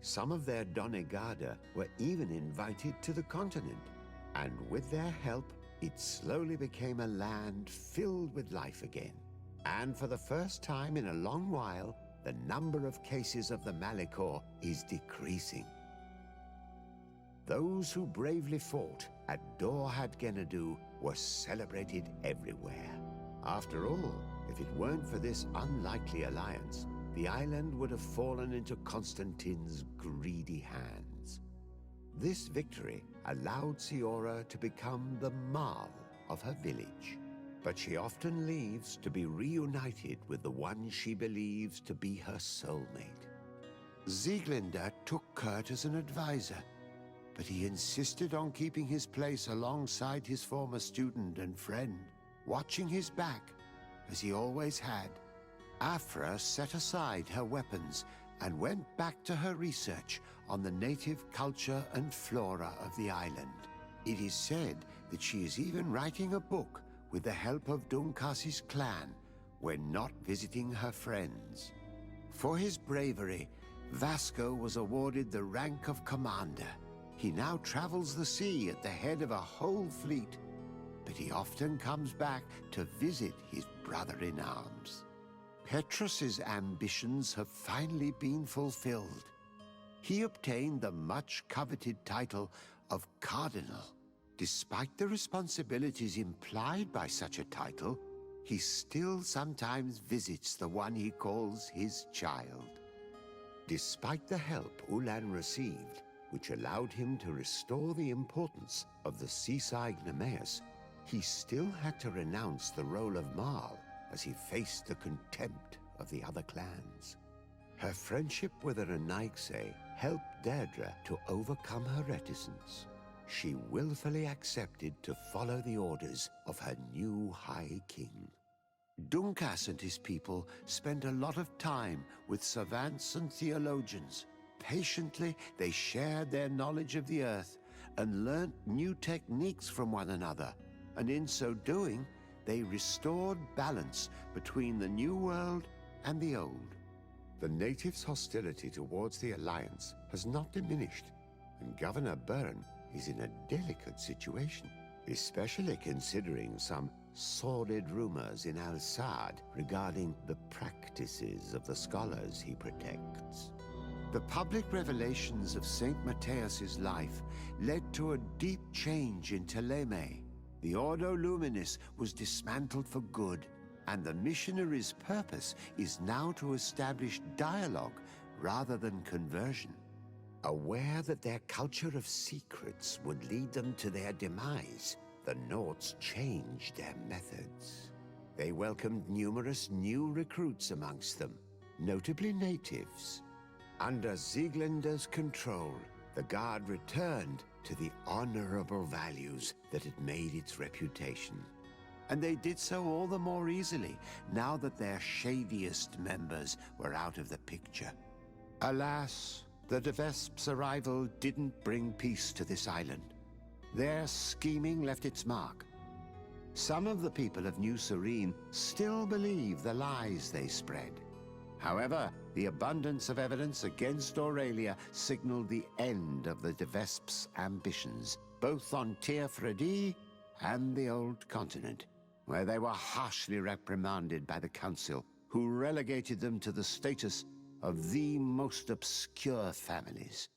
Some of their Donegada were even invited to the continent, and with their help, it slowly became a land filled with life again. And for the first time in a long while, the number of cases of the Malichor is decreasing. Those who bravely fought at Dorhat Genadu were celebrated everywhere. After all, if it weren't for this unlikely alliance, the island would have fallen into Constantine's greedy hands. This victory allowed Siora to become the Marl of her village, but she often leaves to be reunited with the one she believes to be her soulmate. Sieglinde took Kurt as an advisor, but he insisted on keeping his place alongside his former student and friend, watching his back, as he always had. Afra set aside her weapons and went back to her research on the native culture and flora of the island. It is said that she is even writing a book with the help of Dunkas's clan when not visiting her friends. For his bravery, Vasco was awarded the rank of commander. He now travels the sea at the head of a whole fleet, but he often comes back to visit his brother-in-arms. Petrus's ambitions have finally been fulfilled. He obtained the much-coveted title of Cardinal. Despite the responsibilities implied by such a title, he still sometimes visits the one he calls his child. Despite the help Ulan received, which allowed him to restore the importance of the seaside Nemeus, he still had to renounce the role of Marl as he faced the contempt of the other clans. Her friendship with Renaixe helped Deirdre to overcome her reticence. She willfully accepted to follow the orders of her new High King. Dunkas and his people spent a lot of time with savants and theologians. Patiently, they shared their knowledge of the earth and learnt new techniques from one another, and in so doing, they restored balance between the New World and the Old. The natives' hostility towards the Alliance has not diminished, and Governor Byrne is in a delicate situation, especially considering some sordid rumors in Al-Sad regarding the practices of the scholars he protects. The public revelations of St. Matthias's life led to a deep change in Ptolemy. The Ordo Luminis was dismantled for good, and the missionaries' purpose is now to establish dialogue rather than conversion. Aware that their culture of secrets would lead them to their demise, the Nords changed their methods. They welcomed numerous new recruits amongst them, notably natives. Under Sieglinde's control, the Guard returned to the honorable values that had made its reputation. And they did so all the more easily now that their shadiest members were out of the picture. Alas, the De Vesp's arrival didn't bring peace to this island. Their scheming left its mark. Some of the people of New Serene still believe the lies they spread. However, the abundance of evidence against Aurelia signaled the end of the De Vesp's ambitions, both on Tir Fredi and the Old Continent, where they were harshly reprimanded by the Council, who relegated them to the status of the most obscure families.